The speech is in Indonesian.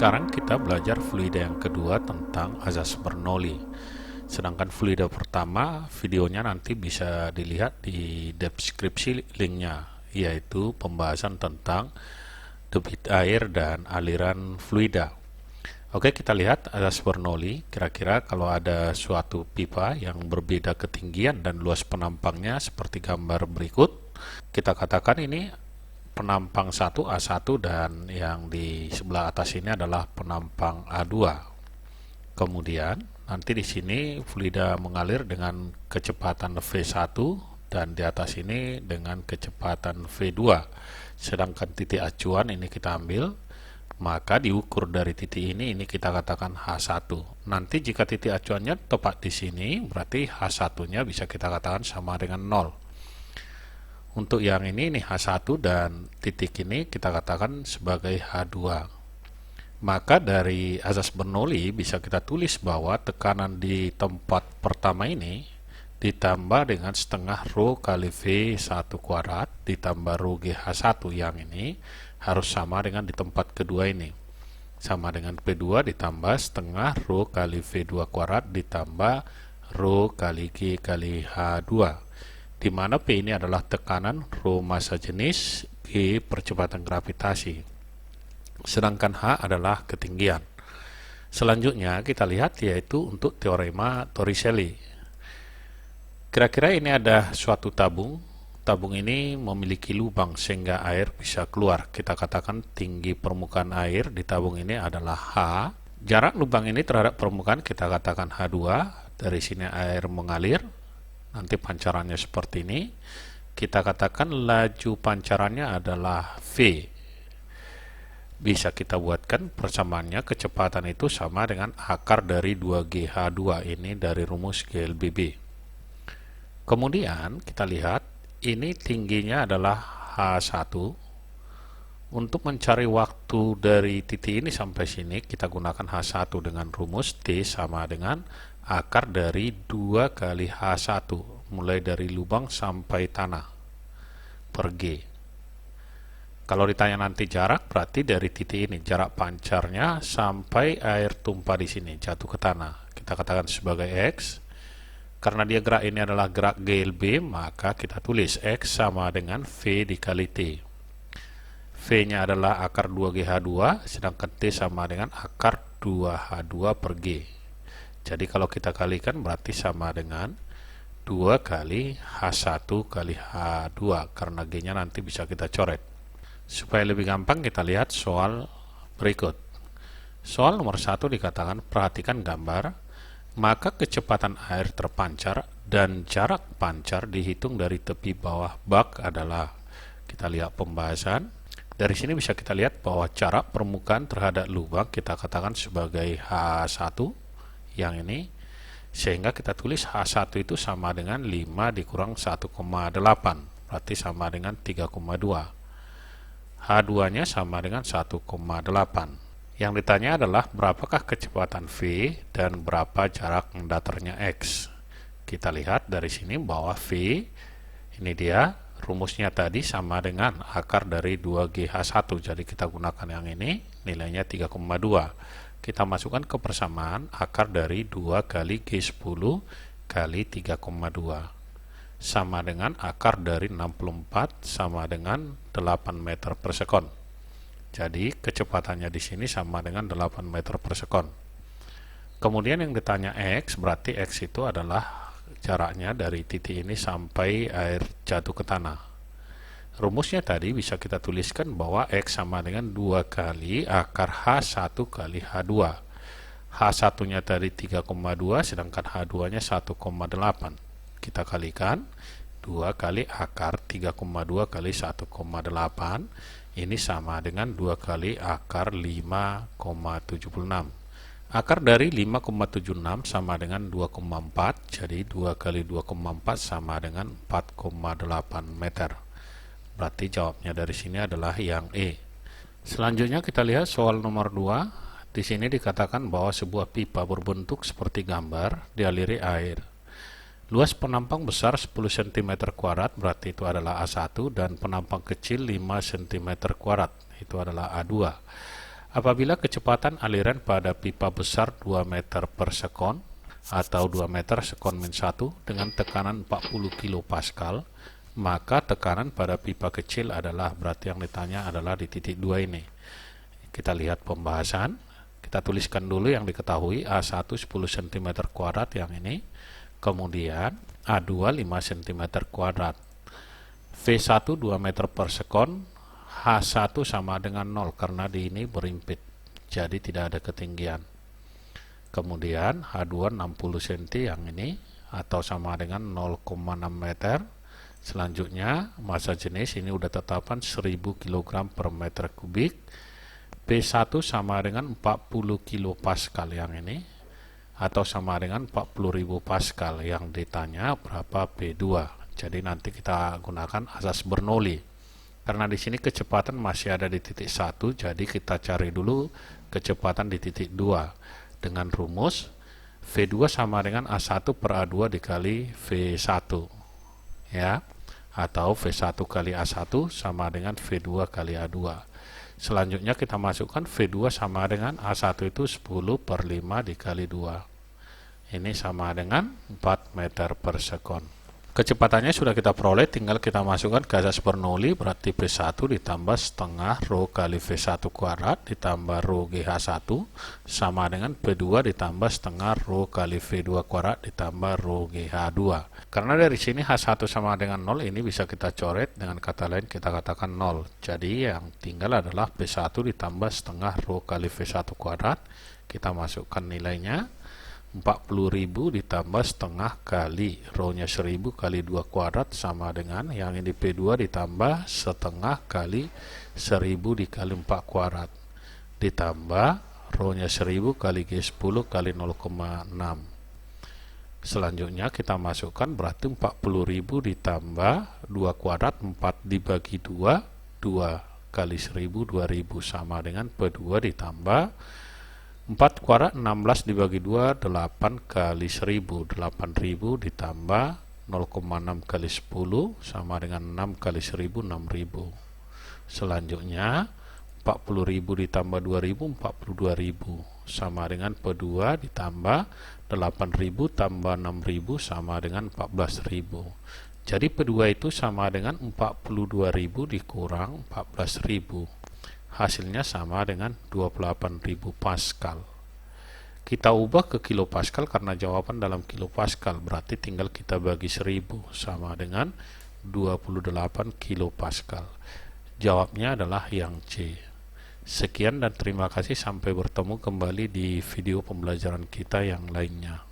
Sekarang kita belajar fluida yang kedua tentang azas Bernoulli. Sedangkan fluida pertama, videonya nanti bisa dilihat di deskripsi linknya, yaitu pembahasan tentang debit air dan aliran fluida. Oke, kita lihat azas Bernoulli. Kira-kira kalau ada suatu pipa yang berbeda ketinggian dan luas penampangnya seperti gambar berikut, kita katakan ini penampang 1 A1 dan yang di sebelah atas ini adalah penampang A2. Kemudian nanti di sini fluida mengalir dengan kecepatan V1 dan di atas ini dengan kecepatan V2. Sedangkan titik acuan ini kita ambil, maka diukur dari titik ini kita katakan H1. Nanti jika titik acuannya tepat di sini, berarti H1-nya bisa kita katakan sama dengan 0. Untuk yang ini H1 dan titik ini kita katakan sebagai H2. Maka dari azas Bernoulli bisa kita tulis bahwa tekanan di tempat pertama ini ditambah dengan setengah rho kali V1 kuadrat ditambah rho GH1 yang ini harus sama dengan di tempat kedua ini. Sama dengan P2 ditambah setengah rho kali V2 kuadrat ditambah rho kali G kali H2. Di mana P ini adalah tekanan, rho massa jenis, G percepatan gravitasi. Sedangkan H adalah ketinggian. Selanjutnya kita lihat yaitu untuk teorema Torricelli. Kira-kira ini ada suatu tabung. Tabung ini memiliki lubang sehingga air bisa keluar. Kita katakan tinggi permukaan air di tabung ini adalah H. Jarak lubang ini terhadap permukaan kita katakan H2. Dari sini air mengalir. Nanti pancarannya seperti ini. Kita katakan laju pancarannya adalah V. Bisa kita buatkan persamaannya, kecepatan itu sama dengan akar dari 2GH2 ini dari rumus GLBB. Kemudian kita lihat ini tingginya adalah H1. Untuk mencari waktu dari titik ini sampai sini kita gunakan H1 dengan rumus T sama dengan akar dari 2 kali H1 mulai dari lubang sampai tanah per G. Kalau ditanya nanti jarak, berarti dari titik ini jarak pancarnya sampai air tumpah di sini jatuh ke tanah. Kita katakan sebagai X. Karena dia gerak ini adalah gerak GLB, maka kita tulis X sama dengan V dikali T. V-nya adalah akar 2GH2, sedangkan T sama dengan akar 2H2 per G. Jadi kalau kita kalikan berarti sama dengan 2 kali H1 kali H2, karena G-nya nanti bisa kita coret. Supaya lebih gampang kita lihat soal berikut. Soal nomor 1 dikatakan perhatikan gambar, maka kecepatan air terpancar dan jarak pancar dihitung dari tepi bawah bak adalah, kita lihat pembahasan. Dari sini bisa kita lihat bahwa jarak permukaan terhadap lubang kita katakan sebagai H1 yang ini, sehingga kita tulis H1 itu sama dengan 5 dikurang 1,8, berarti sama dengan 3,2. H2 nya sama dengan 1,8. Yang ditanya adalah berapakah kecepatan V dan berapa jarak mendatarnya X. Kita lihat dari sini bahwa V ini dia rumusnya tadi sama dengan akar dari 2GH1, jadi kita gunakan yang ini, nilainya 3,2. Kita masukkan ke persamaan akar dari 2 kali G10 kali 3,2 sama dengan akar dari 64 sama dengan 8 meter per sekon. Jadi kecepatannya di sini sama dengan 8 meter per sekon. Kemudian yang ditanya X, berarti X itu adalah jaraknya dari titik ini sampai air jatuh ke tanah. Rumusnya tadi bisa kita tuliskan bahwa X sama dengan 2 kali akar H1 kali H2. H1-nya tadi 3,2, sedangkan H2-nya 1,8. Kita kalikan 2 kali akar 3,2 kali 1,8. Ini sama dengan 2 kali akar 5,76. Akar dari 5,76 sama dengan 2,4, jadi 2 kali 2,4 sama dengan 4,8 meter. Berarti jawabnya dari sini adalah yang E. Selanjutnya kita lihat soal nomor 2. Di sini dikatakan bahwa sebuah pipa berbentuk seperti gambar dialiri air. Luas penampang besar 10 cm kuadrat, berarti itu adalah A1, dan penampang kecil 5 cm kuadrat, itu adalah A2. Apabila kecepatan aliran pada pipa besar 2 meter per sekon atau 2 meter sekon min 1 dengan tekanan 40 kilopascal, maka tekanan pada pipa kecil adalah, berarti yang ditanya adalah di titik 2 ini. Kita lihat pembahasan, kita tuliskan dulu yang diketahui. A1 10 cm kuadrat yang ini, kemudian A2 5 cm kuadrat, V1 2 meter per sekon, H1 sama dengan 0 karena di ini berimpit, jadi tidak ada ketinggian. Kemudian H2 60 cm yang ini atau sama dengan 0,6 meter. Selanjutnya massa jenis ini udah tetapkan 1000 kg per meter kubik. P1 sama dengan 40 kilopascal yang ini atau sama dengan 40.000 pascal. Yang ditanya berapa P2. Jadi nanti kita gunakan asas Bernoulli. Karena di sini kecepatan masih ada di titik 1, jadi kita cari dulu kecepatan di titik 2 dengan rumus V2 sama dengan A1 per A2 dikali V1 ya, atau V1 kali A1 sama dengan V2 kali A2. Selanjutnya kita masukkan V2 sama dengan A1 itu 10 per 5 dikali 2, ini sama dengan 4 meter per sekon. Kecepatannya sudah kita peroleh, tinggal kita masukkan ke asas Bernoulli, berarti P1 ditambah setengah rho kali V1 kuadrat ditambah rho GH1 sama dengan P2 ditambah setengah rho kali V2 kuadrat ditambah rho GH2. Karena dari sini H1 sama dengan 0, ini bisa kita coret, dengan kata lain kita katakan 0. Jadi yang tinggal adalah P1 ditambah setengah rho kali V1 kuadrat, kita masukkan nilainya 40.000 ditambah setengah kali rho-nya 1000 kali 2 kuadrat sama dengan yang ini P2 ditambah setengah kali 1000 dikali 4 kuadrat ditambah rho-nya 1000 kali G10 kali 0,6. Selanjutnya kita masukkan, berarti 40.000 ditambah 2 kuadrat 4 dibagi 2, 2 kali 1000 2000 sama dengan P2 ditambah 4 kuadrat 16 dibagi 2 8 kali 1000, 8000 ditambah 0,6 kali 10 sama dengan 6 kali 1000 6000. Selanjutnya 40.000 ditambah 2000 42.000 sama dengan P2 ditambah 8.000 tambah 6.000 sama dengan 14.000. Jadi P2 itu sama dengan 42.000 dikurang 14.000. Hasilnya sama dengan 28.000 pascal. Kita ubah ke kilopascal karena jawaban dalam kilopascal, berarti tinggal kita bagi 1000 sama dengan 28 kilopascal. Jawabnya adalah yang C. Sekian dan terima kasih, sampai bertemu kembali di video pembelajaran kita yang lainnya.